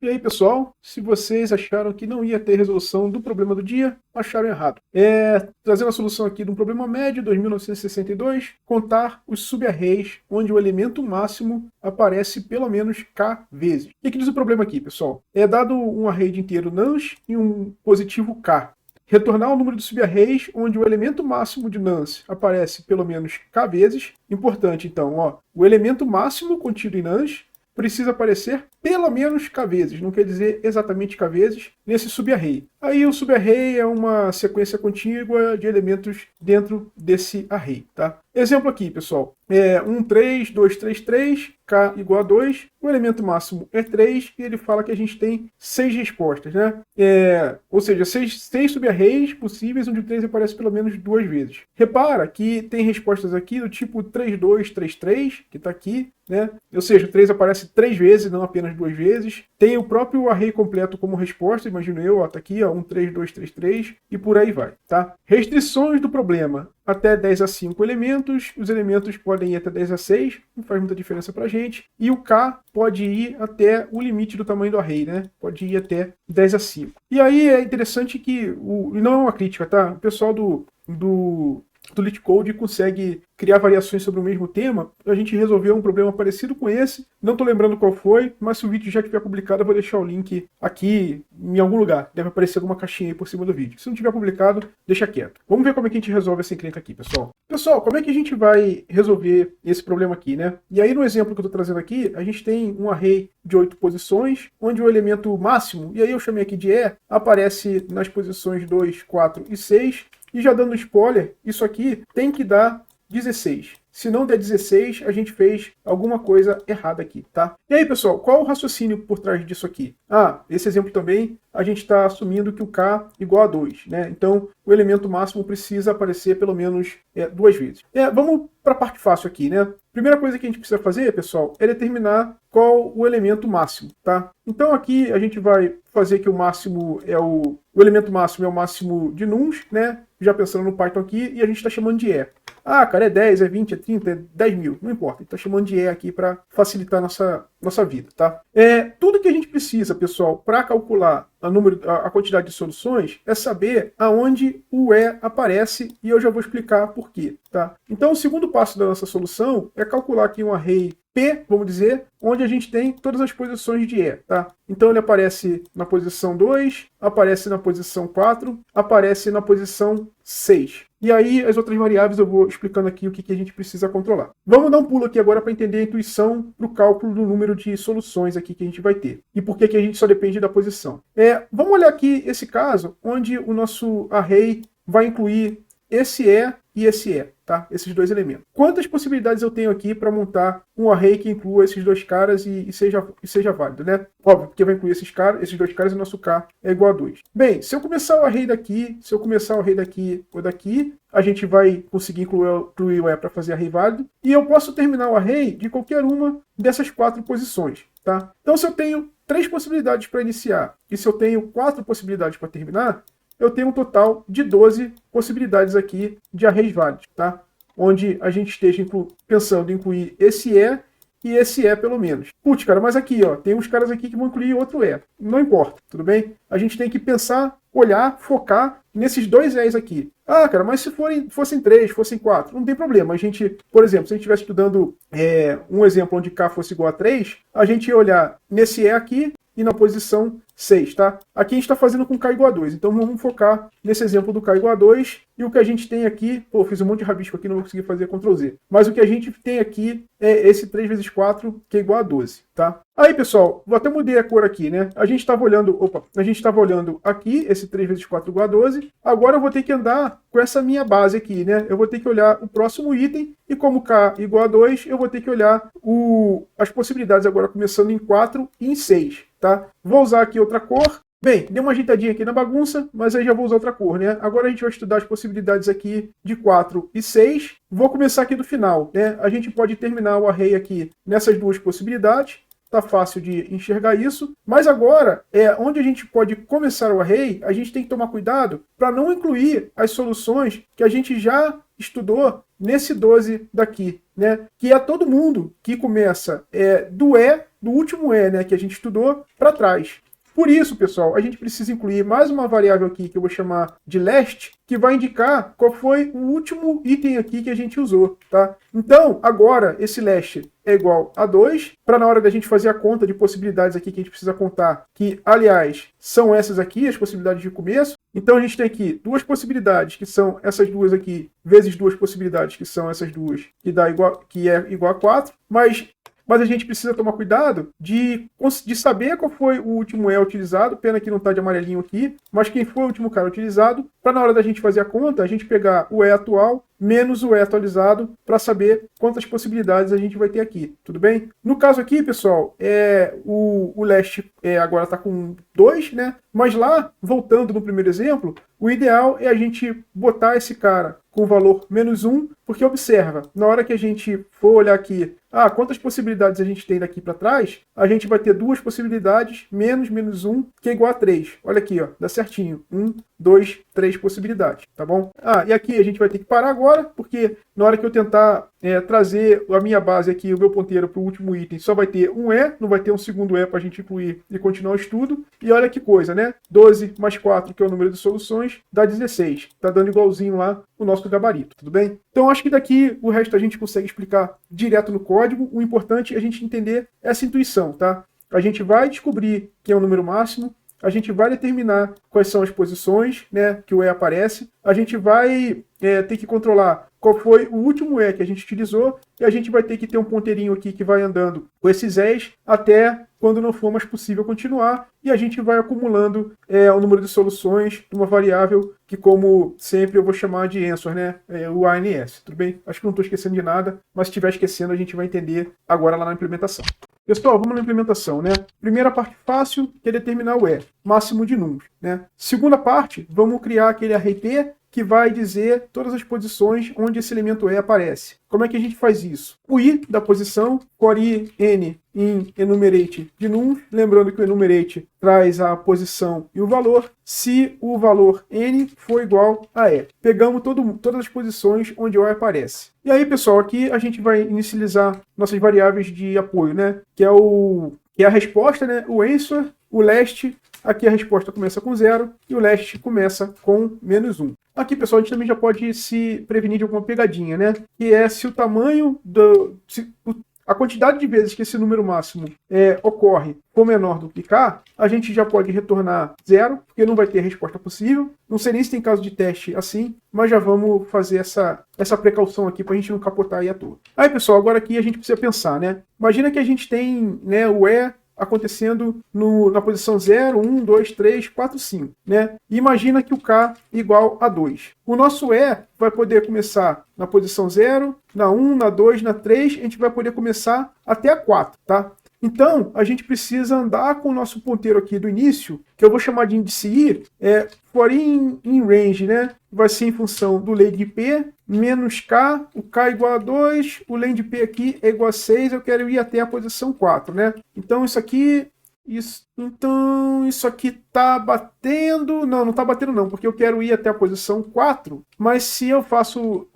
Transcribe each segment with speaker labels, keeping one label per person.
Speaker 1: E aí, pessoal, se vocês acharam que não ia ter resolução do problema do dia, acharam errado. Trazendo a solução aqui de um problema médio, 2962, contar os subarrays onde o elemento máximo aparece pelo menos k vezes. O que diz o problema aqui, pessoal? É dado um array de inteiro nans e um positivo k. Retornar o número de subarrays onde o elemento máximo de nans aparece pelo menos k vezes. Importante, então, ó, o elemento máximo contido em nans precisa aparecer pelo menos k vezes, não quer dizer exatamente k vezes, nesse subarray. Aí o subarray é uma sequência contígua de elementos dentro desse array, tá? Exemplo aqui, pessoal, 1, 3, 2, 3, 3, k igual a 2, o elemento máximo é 3 e ele fala que a gente tem 6 respostas, né? Ou seja, 6 subarrays possíveis onde o 3 aparece pelo menos 2 vezes. Repara que tem respostas aqui do tipo 3, 2, 3, 3, que está aqui, né? Ou seja, o 3 aparece 3 vezes, não apenas 2 vezes. Tem o próprio array completo como resposta, imagino eu, ó, tá aqui, ó, 1, 3, 2, 3, 3, e por aí vai, tá? Restrições do problema. Até 10 a 5 elementos, os elementos podem ir até 10 a 6, não faz muita diferença pra gente, e o K pode ir até o limite do tamanho do array, né? Pode ir até 10 a 5. E aí é interessante que, e não é uma crítica, tá? O pessoal do LeetCode consegue criar variações sobre o mesmo tema. A gente resolveu um problema parecido com esse. Não estou lembrando qual foi, mas se o vídeo já estiver publicado, eu vou deixar o link aqui em algum lugar. Deve aparecer alguma caixinha aí por cima do vídeo. Se não tiver publicado, deixa quieto. Vamos ver como é que a gente resolve essa encrenca aqui, pessoal. Pessoal, como é que a gente vai resolver esse problema aqui, né? E aí no exemplo que eu estou trazendo aqui, a gente tem um array de 8 posições, onde o elemento máximo, e aí eu chamei aqui de E, aparece nas posições 2, 4 e 6, e já dando spoiler, isso aqui tem que dar 16. Se não der 16, a gente fez alguma coisa errada aqui, tá? E aí, pessoal, qual o raciocínio por trás disso aqui? Esse exemplo também, a gente está assumindo que o K igual a 2, né? Então, o elemento máximo precisa aparecer pelo menos 2 vezes. Vamos para a parte fácil aqui, né? Primeira coisa que a gente precisa fazer, pessoal, é determinar qual o elemento máximo, tá? Então, aqui a gente vai fazer que o máximo é o elemento máximo é o máximo de nuns, né? Já pensando no Python aqui, e a gente está chamando de E. Cara, é 10, é 20, é 30, é 10 mil, não importa. A gente está chamando de E aqui para facilitar nossa vida, tá? Tudo que a gente precisa, pessoal, para calcular a quantidade de soluções é saber aonde o E aparece, e eu já vou explicar por quê, tá? Então, o segundo passo da nossa solução é calcular aqui um array P, vamos dizer, onde a gente tem todas as posições de E, tá? Então ele aparece na posição 2, aparece na posição 4, aparece na posição 6. E aí as outras variáveis eu vou explicando aqui o que a gente precisa controlar. Vamos dar um pulo aqui agora para entender a intuição para o cálculo do número de soluções aqui que a gente vai ter. E por que a gente só depende da posição. Vamos olhar aqui esse caso, onde o nosso array vai incluir esse E e esse E, tá? Esses dois elementos. Quantas possibilidades eu tenho aqui para montar um array que inclua esses dois caras e seja válido, né? Óbvio, porque vai incluir esses dois caras e o nosso K é igual a 2. Bem, se eu começar o array daqui, se eu começar o array daqui ou daqui, a gente vai conseguir incluir o E para fazer array válido. E eu posso terminar o array de qualquer uma dessas 4 posições, tá? Então, se eu tenho 3 possibilidades para iniciar e se eu tenho 4 possibilidades para terminar, eu tenho um total de 12 possibilidades aqui de arrays válidos, tá? Onde a gente esteja pensando em incluir esse e esse E pelo menos. Putz, cara, mas aqui, ó, tem uns caras aqui que vão incluir outro E. Não importa, tudo bem? A gente tem que pensar, olhar, focar nesses 2 E's aqui. Cara, mas se fossem 3, fossem 4, não tem problema. A gente, por exemplo, se a gente estivesse estudando um exemplo onde K fosse igual a 3, a gente ia olhar nesse E aqui e na posição 6, tá? Aqui a gente está fazendo com K igual a 2, então vamos focar nesse exemplo do K igual a 2, e o que a gente tem aqui, fiz um monte de rabisco aqui, não vou conseguir fazer Ctrl Z, mas o que a gente tem aqui é esse 3 vezes 4, que é igual a 12, tá? Aí, pessoal, até mudei a cor aqui, né? A gente estava olhando aqui, esse 3 vezes 4 igual a 12, agora eu vou ter que andar com essa minha base aqui, né? Eu vou ter que olhar o próximo item, e como K igual a 2, eu vou ter que olhar as possibilidades agora começando em 4 e em 6, tá? Vou usar aqui outra cor. Bem, dei uma ajeitadinha aqui na bagunça, mas aí já vou usar outra cor, né? Agora a gente vai estudar as possibilidades aqui de 4 e 6. Vou começar aqui do final, né? A gente pode terminar o array aqui nessas 2 possibilidades. Tá fácil de enxergar isso. Mas agora, onde a gente pode começar o array, a gente tem que tomar cuidado para não incluir as soluções que a gente já estudou nesse 12 daqui, né? Que é todo mundo que começa do E do último E, né, que a gente estudou, para trás. Por isso, pessoal, a gente precisa incluir mais uma variável aqui que eu vou chamar de last, que vai indicar qual foi o último item aqui que a gente usou, tá? Então, agora, esse last é igual a 2, para na hora da gente fazer a conta de possibilidades aqui que a gente precisa contar, que, aliás, são essas aqui, as possibilidades de começo. Então, a gente tem aqui duas possibilidades, que são essas duas aqui, vezes duas possibilidades, que são essas duas, que é igual a 4, mas a gente precisa tomar cuidado de saber qual foi o último E utilizado, pena que não está de amarelinho aqui, mas quem foi o último cara utilizado, para na hora da gente fazer a conta, a gente pegar o E atual menos o E atualizado para saber quantas possibilidades a gente vai ter aqui, tudo bem? No caso aqui, pessoal, o last agora está com 2, né? Mas lá, voltando no primeiro exemplo, o ideal é a gente botar esse cara com o valor menos 1, porque observa, na hora que a gente for olhar aqui, quantas possibilidades a gente tem daqui para trás, a gente vai ter duas possibilidades, menos 1, que é igual a 3. Olha aqui, ó, dá certinho. 1, 2, 3 possibilidades, tá bom? E aqui a gente vai ter que parar agora, porque na hora que eu tentar trazer a minha base aqui, o meu ponteiro para o último item, só vai ter um E, não vai ter um segundo E para a gente incluir e continuar o estudo. E olha que coisa, né? 12 mais 4, que é o número de soluções, dá 16. Tá dando igualzinho lá o nosso gabarito, tudo bem? Então acho que daqui o resto a gente consegue explicar direto no código. O importante é a gente entender essa intuição, tá? A gente vai descobrir que é o número máximo, a gente vai determinar quais são as posições, né, que o E aparece, a gente vai ter que controlar qual foi o último E que a gente utilizou, e a gente vai ter que ter um ponteirinho aqui que vai andando com esses E's até quando não for mais possível continuar, e a gente vai acumulando o número de soluções de uma variável que, como sempre, eu vou chamar de answer, né, o ANS, tudo bem? Acho que não estou esquecendo de nada, mas se estiver esquecendo a gente vai entender agora lá na implementação. Pessoal, vamos na implementação, né? Primeira parte fácil, que é determinar o E, máximo de números, né? Segunda parte, vamos criar aquele array P que vai dizer todas as posições onde esse elemento E aparece. Como é que a gente faz isso? O I da posição, for i n em enumerate de num, lembrando que o enumerate traz a posição e o valor, se o valor n for igual a E. Pegamos todas as posições onde o E aparece. E aí, pessoal, aqui a gente vai inicializar nossas variáveis de apoio, né? Que é a resposta, né? O answer, o last. Aqui a resposta começa com 0 e o last começa com menos 1. Aqui, pessoal, a gente também já pode se prevenir de alguma pegadinha, né? Que é se o tamanho a quantidade de vezes que esse número máximo ocorre for menor do que K, a gente já pode retornar 0, porque não vai ter resposta possível. Não sei nem se tem caso de teste assim, mas já vamos fazer essa precaução aqui para a gente não capotar aí à toa. Aí, pessoal, agora aqui a gente precisa pensar, né? Imagina que a gente tem, né, o E acontecendo na posição 0, 1, 2, 3, 4, 5, né? E imagina que o K é igual a 2. O nosso E vai poder começar na posição 0, na 1, na 2, na 3, a gente vai poder começar até a 4, tá? Então, a gente precisa andar com o nosso ponteiro aqui do início, que eu vou chamar de índice I, for in range, né? Vai ser em função do len P menos K, o K igual a 2, o len P aqui é igual a 6, eu quero ir até a posição 4, né? Então, isso aqui tá batendo... Não tá batendo não, porque eu quero ir até a posição 4, mas se eu faço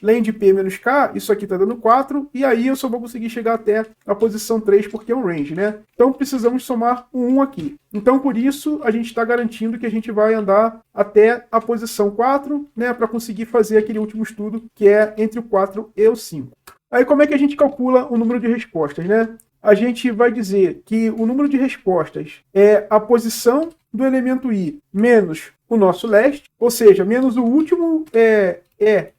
Speaker 1: len P menos K, isso aqui tá dando 4, e aí eu só vou conseguir chegar até a posição 3, porque é um range, né? Então precisamos somar um 1 aqui. Então por isso a gente está garantindo que a gente vai andar até a posição 4, né? Para conseguir fazer aquele último estudo, que é entre o 4 e o 5. Aí como é que a gente calcula o número de respostas, né? A gente vai dizer que o número de respostas é a posição do elemento I menos o nosso last, ou seja, menos o último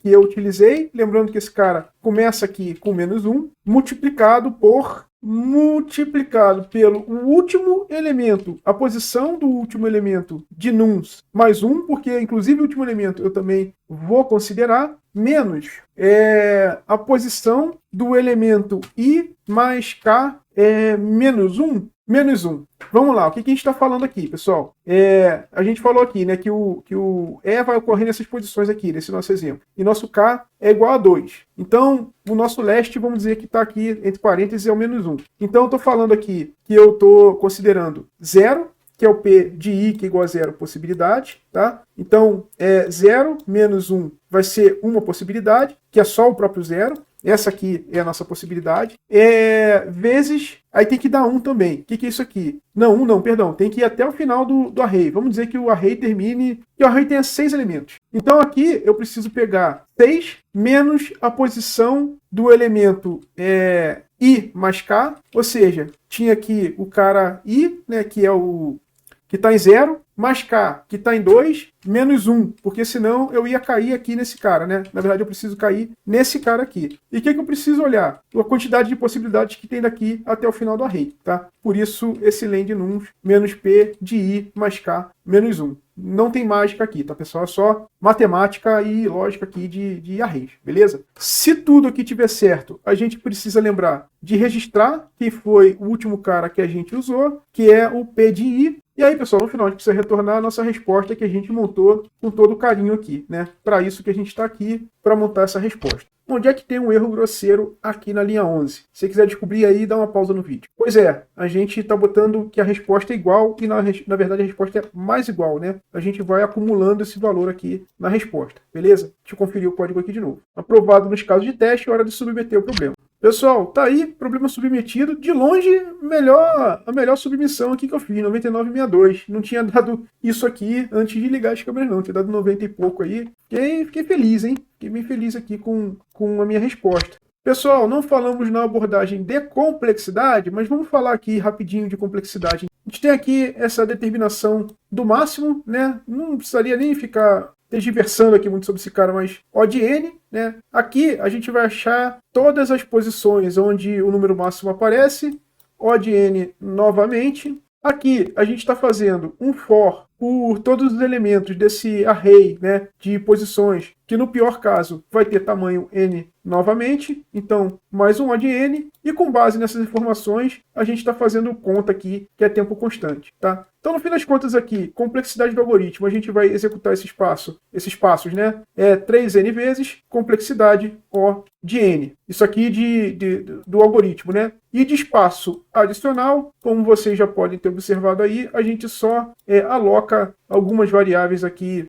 Speaker 1: que eu utilizei, lembrando que esse cara começa aqui com menos 1, multiplicado pelo último elemento, a posição do último elemento de nuns mais 1, porque inclusive o último elemento eu também vou considerar, menos a posição do elemento I mais K menos 1. Vamos lá, o que a gente está falando aqui, pessoal? A gente falou aqui, né, que o E vai ocorrer nessas posições aqui, nesse nosso exemplo. E nosso K é igual a 2. Então, o nosso last, vamos dizer que está aqui, entre parênteses, é o menos 1. Então, eu estou falando aqui que eu estou considerando 0, que é o P de I, que é igual a 0, possibilidade, tá? Então, 0 menos 1 vai ser uma possibilidade, que é só o próprio 0. Essa aqui é a nossa possibilidade. Vezes, aí tem que dar 1 também. O que é isso aqui? Não, 1 não, perdão. Tem que ir até o final do array. Vamos dizer que o array termine, que o array tenha 6 elementos. Então aqui eu preciso pegar 6 menos a posição do elemento I mais K, ou seja, tinha aqui o cara I, né, que é o que está em 0, mais K, que está em 2, menos 1, porque senão eu ia cair aqui nesse cara, né? Na verdade, eu preciso cair nesse cara aqui. E o que eu preciso olhar? A quantidade de possibilidades que tem daqui até o final do array, tá? Por isso, esse len de nums menos P de I mais K menos 1. Não tem mágica aqui, tá, pessoal? É só matemática e lógica aqui de arrays, beleza? Se tudo aqui tiver certo, a gente precisa lembrar de registrar quem foi o último cara que a gente usou, que é o P de I. E aí, pessoal, no final a gente precisa retornar a nossa resposta que a gente montou com todo carinho aqui, né? Para isso que a gente está aqui, para montar essa resposta. Onde é que tem um erro grosseiro aqui na linha 11? Se você quiser descobrir aí, dá uma pausa no vídeo. Pois é, a gente está botando que a resposta é igual e na verdade a resposta é mais igual, né? A gente vai acumulando esse valor aqui na resposta, beleza? Deixa eu conferir o código aqui de novo. Aprovado nos casos de teste, hora de submeter o problema. Pessoal, tá aí, problema submetido. De longe, a melhor submissão aqui que eu fiz, 99,62. Não tinha dado isso aqui antes de ligar as câmeras não, tinha dado 90 e pouco aí. Fiquei feliz, hein? Fiquei bem feliz aqui com a minha resposta. Pessoal, não falamos na abordagem de complexidade, mas vamos falar aqui rapidinho de complexidade. A gente tem aqui essa determinação do máximo, né? Não precisaria nem ficar tergiversando aqui muito sobre esse cara, mas O de N, né? Aqui a gente vai achar todas as posições onde o número máximo aparece, O de N novamente. Aqui a gente está fazendo um for por todos os elementos desse array, né, de posições, que no pior caso vai ter tamanho n novamente, então mais um O de n, e com base nessas informações a gente está fazendo conta aqui que é tempo constante, tá? Então no fim das contas aqui, complexidade do algoritmo, a gente vai executar esses passos, né? 3n vezes complexidade O de n. Isso aqui do algoritmo, né? E de espaço adicional, como vocês já podem ter observado aí, a gente só aloca algumas variáveis aqui.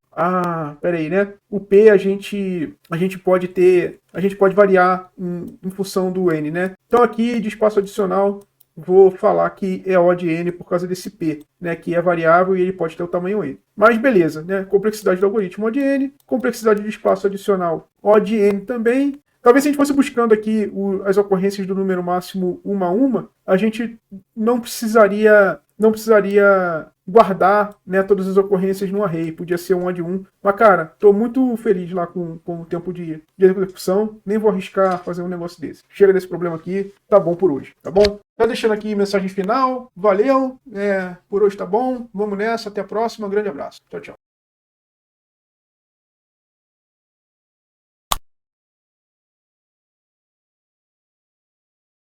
Speaker 1: Peraí, né? O P a gente pode variar em função do N, né? Então aqui de espaço adicional vou falar que é O de N por causa desse P, né? Que é variável e ele pode ter o tamanho N. Mas beleza, né? Complexidade do algoritmo O de N, complexidade de espaço adicional O de N também. Talvez se a gente fosse buscando aqui as ocorrências do número máximo uma a uma, a gente não precisaria guardar, né, todas as ocorrências no array. Podia ser um O de 1. Mas, cara, tô muito feliz lá com o tempo de execução. Nem vou arriscar fazer um negócio desse. Chega desse problema aqui. Tá bom por hoje, tá bom? Tá deixando aqui mensagem final. Valeu. Por hoje tá bom. Vamos nessa. Até a próxima. Um grande abraço. Tchau, tchau.